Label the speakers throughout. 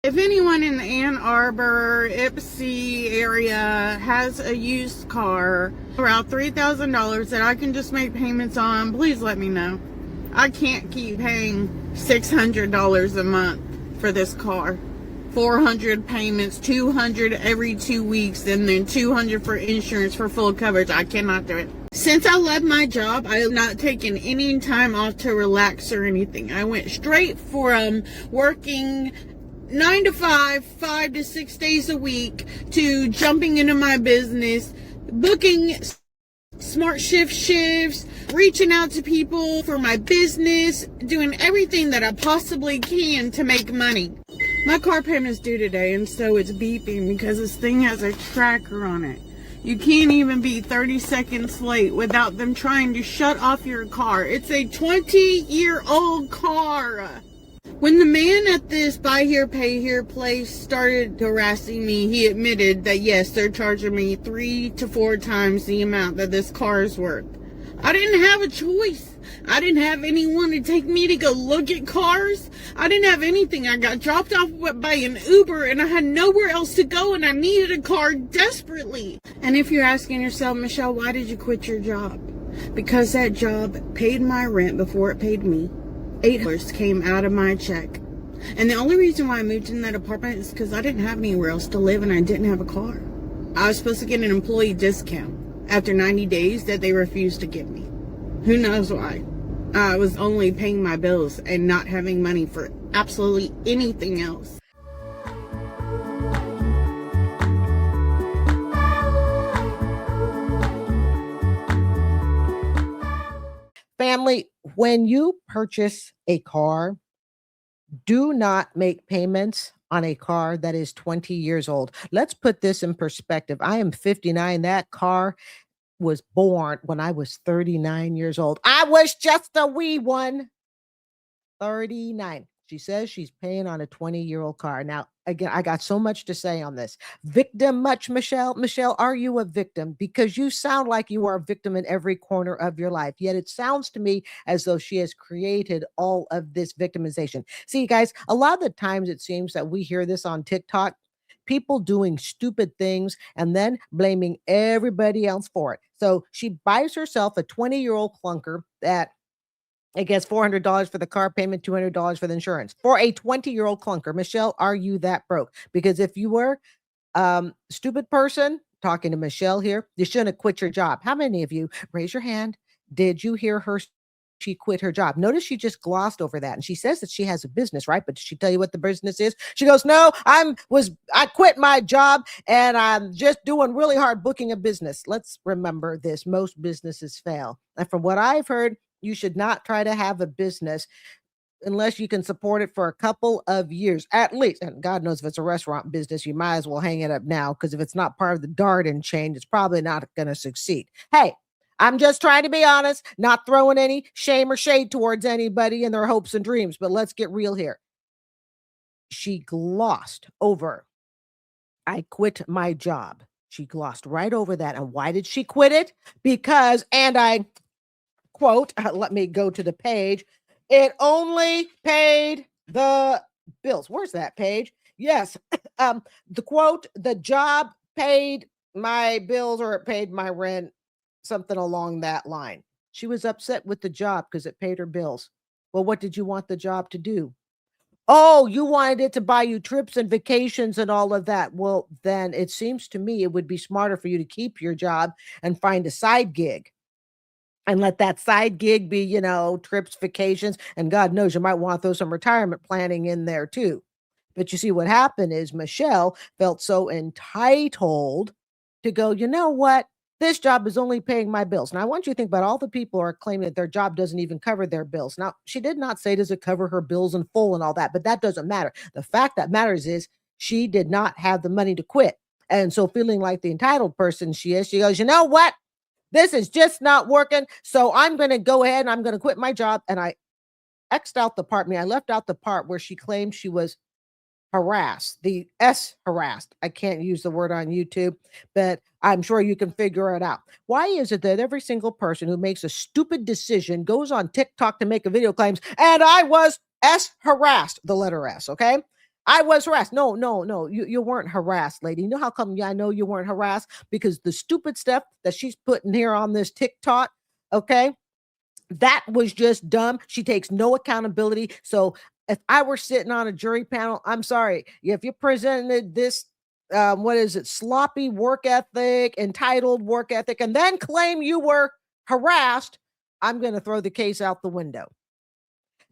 Speaker 1: If anyone in the Ann Arbor, Ypsi area has a used car around $3,000 that I can just make payments on, please let me know. I can't keep paying $600 a month for this car. 400 payments, 200 every 2 weeks, and then 200 for insurance for full coverage. I cannot do it. Since I left my job, I have not taken any time off to relax or anything. I went straight from working 9 to 5, 5 to 6 days a week, to jumping into my business, booking smart shifts, reaching out to people for my business, doing everything that I possibly can to make money. My car payment is due today, and so it's beeping because this thing has a tracker on it. You can't even be 30 seconds late without them trying to shut off your car. It's a 20-year-old car. When the man at this buy here, pay here place started harassing me, he admitted that yes, they're charging me 3 to 4 times the amount that this car is worth. I didn't have a choice. I didn't have anyone to take me to go look at cars. I didn't have anything. I got dropped off by an Uber and I had nowhere else to go, and I needed a car desperately. And if you're asking yourself, Michelle, why did you quit your job? Because that job paid my rent before it paid me. $8 came out of my check. And the only reason why I moved in that apartment is because I didn't have anywhere else to live and I didn't have a car. I was supposed to get an employee discount after 90 days that they refused to give me. Who knows why? I was only paying my bills and not having money for absolutely anything else.
Speaker 2: Family, when you purchase a car, do not make payments on a car that is 20 years old. Let's put this in perspective. I am 59. That car was born when I was 39 years old. I was just a wee one. 39. She says she's paying on a 20-year-old car. Now, again, I got so much to say on this. Victim much, Michelle? Michelle, are you a victim? Because you sound like you are a victim in every corner of your life. Yet it sounds to me as though she has created all of this victimization. See, guys, a lot of the times it seems that we hear this on TikTok, people doing stupid things and then blaming everybody else for it. So she buys herself a 20-year-old clunker that it gets $400 for the car payment, $200 for the insurance for a 20-year-old clunker. Michelle, are you that broke? Because if you were stupid person talking to Michelle here, you shouldn't have quit your job. How many of you, raise your hand, did you hear her? She quit her job. Notice she just glossed over that. And she says that she has a business, right? But did she tell you what the business is? She goes, no, I quit my job and I'm just doing really hard booking a business. Let's remember this. Most businesses fail. And from what I've heard, you should not try to have a business unless you can support it for a couple of years at least. And God knows if it's a restaurant business, you might as well hang it up now, because if it's not part of the Darden chain, it's probably not going to succeed. Hey, I'm just trying to be honest, not throwing any shame or shade towards anybody and their hopes and dreams, but let's get real here. She glossed over, I quit my job. She glossed right over that. And why did she quit it? Because, and I quote, let me go to the page, it only paid the bills. Where's that page? Yes. The quote, the job paid my bills or it paid my rent, something along that line. She was upset with the job because it paid her bills. Well, what did you want the job to do? Oh, you wanted it to buy you trips and vacations and all of that. Well, then it seems to me it would be smarter for you to keep your job and find a side gig. And let that side gig be, trips, vacations, and God knows you might want to throw some retirement planning in there too. But you see, what happened is Michelle felt so entitled to go, you know what? This job is only paying my bills. Now, I want you to think about all the people who are claiming that their job doesn't even cover their bills. Now, she did not say, does it cover her bills in full and all that, but that doesn't matter. The fact that matters is she did not have the money to quit. And so feeling like the entitled person she is, she goes, you know what? This is just not working. So I'm going to go ahead and I'm going to quit my job. And I X'd out the part, I left out the part where she claimed she was harassed, the S harassed. I can't use the word on YouTube, but I'm sure you can figure it out. Why is it that every single person who makes a stupid decision goes on TikTok to make a video claims, and I was S harassed, the letter S, okay? I was harassed. No, no, no. You weren't harassed, lady. You know how come I know you weren't harassed? Because the stupid stuff that she's putting here on this TikTok, okay? That was just dumb. She takes no accountability. So if I were sitting on a jury panel, I'm sorry. If you presented this, what is it, sloppy work ethic, entitled work ethic, and then claim you were harassed, I'm going to throw the case out the window.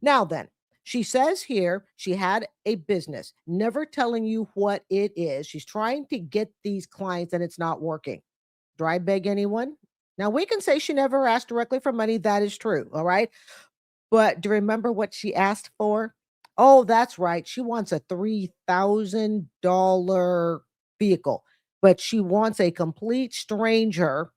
Speaker 2: Now then, she says here she had a business, never telling you what it is. She's trying to get these clients and it's not working. Do I beg anyone? Now we can say she never asked directly for money. That is true. All right. But do you remember what she asked for? Oh, that's right. She wants a $3,000 vehicle, but she wants a complete stranger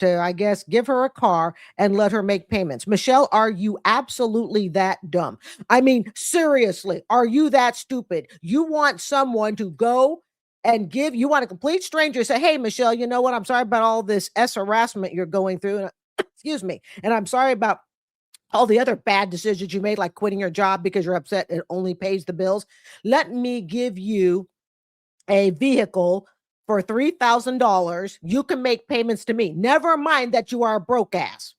Speaker 2: I guess, give her a car and let her make payments. Michelle, are you absolutely that dumb? I mean, seriously, are you that stupid? You want someone to go and you want a complete stranger to say, hey, Michelle, you know what? I'm sorry about all this harassment you're going through. And excuse me. And I'm sorry about all the other bad decisions you made, like quitting your job because you're upset it only pays the bills. Let me give you a vehicle for $3,000. You can make payments to me. Never mind that you are a broke ass.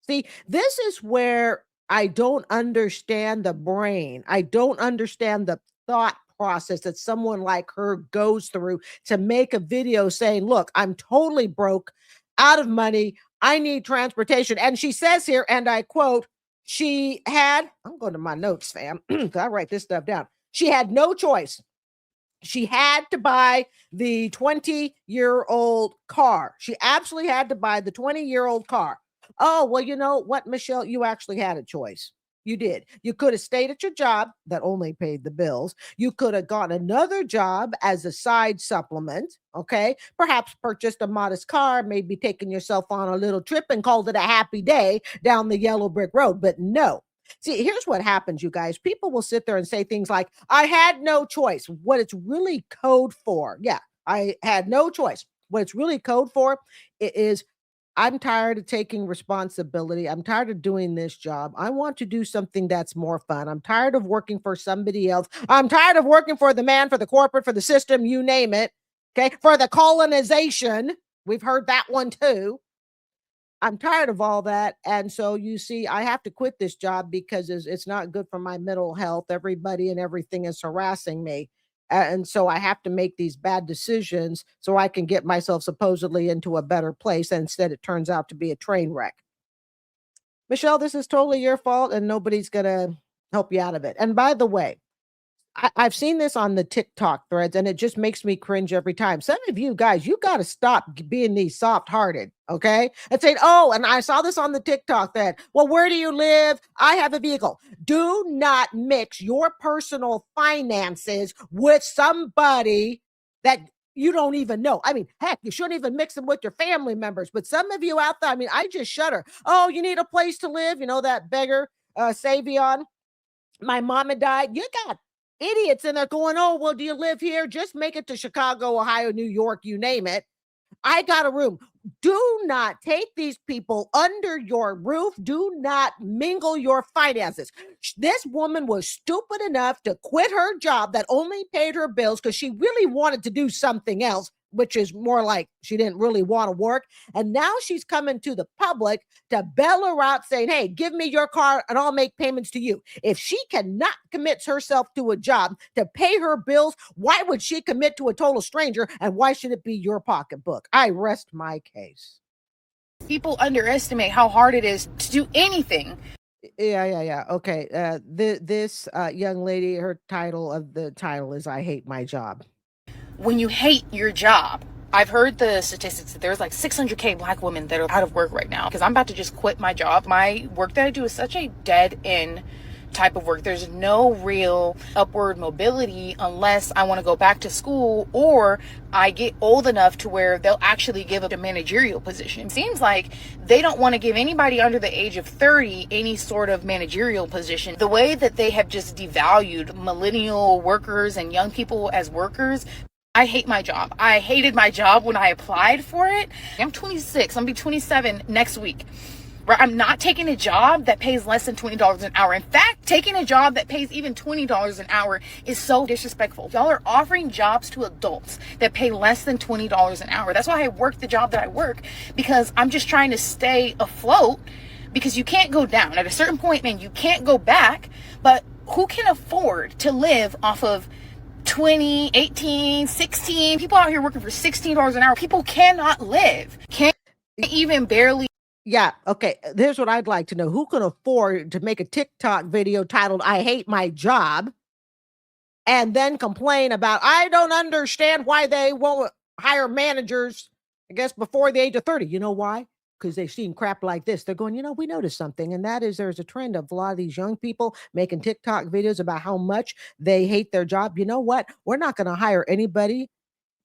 Speaker 2: See, this is where I don't understand the brain. I don't understand the thought process that someone like her goes through to make a video saying, look, I'm totally broke, out of money. I need transportation. And she says here, and I quote, I'm going to my notes, fam, because I write this stuff down. She had no choice. She had to buy the 20-year-old car. She absolutely had to buy the 20-year-old car. Oh, well, you know what, Michelle? You actually had a choice. You did. You could have stayed at your job that only paid the bills. You could have gotten another job as a side supplement. Okay. Perhaps purchased a modest car, maybe taken yourself on a little trip and called it a happy day down the yellow brick road. But no. See, here's what happens, you guys. People will sit there and say things like, I had no choice. What it's really code for. Yeah, I had no choice. What it's really code for is I'm tired of taking responsibility. I'm tired of doing this job. I want to do something that's more fun. I'm tired of working for somebody else. I'm tired of working for the man, for the corporate, for the system, you name it. Okay. For the colonization. We've heard that one too. I'm tired of all that. And so you see, I have to quit this job because it's not good for my mental health. Everybody and everything is harassing me. And so I have to make these bad decisions so I can get myself supposedly into a better place. And instead, it turns out to be a train wreck. Michelle, this is totally your fault and nobody's going to help you out of it. And by the way, I've seen this on the TikTok threads and it just makes me cringe every time. Some of you guys, you got to stop being these soft hearted. Okay. And saying, oh, and I saw this on the TikTok thread. Well, where do you live? I have a vehicle. Do not mix your personal finances with somebody that you don't even know. I mean, heck, you shouldn't even mix them with your family members. But some of you out there, I mean, I just shudder. Oh, you need a place to live. You know, that beggar, Savion. My mama died. You got idiots and they're going, oh, well, do you live here? Just make it to Chicago, Ohio, New York, you name it. I got a room. Do not take these people under your roof. Do not mingle your finances. This woman was stupid enough to quit her job that only paid her bills because she really wanted to do something else, which is more like she didn't really want to work. And now she's coming to the public to bail her out saying, hey, give me your car and I'll make payments to you. If she cannot commit herself to a job to pay her bills, why would she commit to a total stranger? And why should it be your pocketbook? I rest my case.
Speaker 3: People underestimate how hard it is to do anything.
Speaker 2: Yeah. Okay. This young lady, her title is I Hate My Job.
Speaker 3: When you hate your job, I've heard the statistics that there's like 600K Black women that are out of work right now because I'm about to just quit my job. My work that I do is such a dead end type of work. There's no real upward mobility unless I want to go back to school or I get old enough to where they'll actually give up a managerial position. It seems like they don't want to give anybody under the age of 30 any sort of managerial position. The way that they have just devalued millennial workers and young people as workers, I hate my job. I hated my job when I applied for it. I'm 26. I'm going to be 27 next week. right? I'm not taking a job that pays less than $20 an hour. In fact, taking a job that pays even $20 an hour is so disrespectful. Y'all are offering jobs to adults that pay less than $20 an hour. That's why I work the job that I work, because I'm just trying to stay afloat, because you can't go down. At a certain point, man, you can't go back. But who can afford to live off of 20, 18, 16? People out here working for $16 an hour. People cannot live. Can't even barely.
Speaker 2: Yeah. Okay. Here's what I'd like to know. Who can afford to make a TikTok video titled, I hate my job, and then complain about, I don't understand why they won't hire managers, I guess, before the age of 30. You know why? Because they've seen crap like this. They're going, we noticed something. And that is, there's a trend of a lot of these young people making TikTok videos about how much they hate their job. You know what? We're not going to hire anybody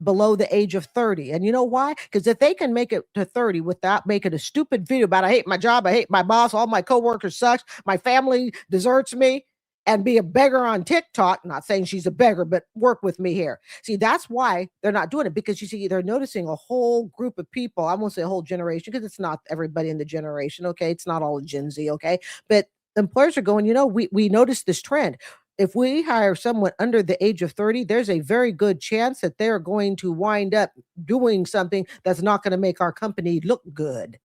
Speaker 2: below the age of 30. And you know why? Because if they can make it to 30 without making a stupid video about, I hate my job, I hate my boss, all my coworkers sucks, my family deserts me, and be a beggar on TikTok, not saying she's a beggar, but work with me here. See, that's why they're not doing it, because you see, they're noticing a whole group of people. I won't say a whole generation, because it's not everybody in the generation. Okay. It's not all Gen Z. Okay. But employers are going, we noticed this trend. If we hire someone under the age of 30, there's a very good chance that they're going to wind up doing something that's not going to make our company look good.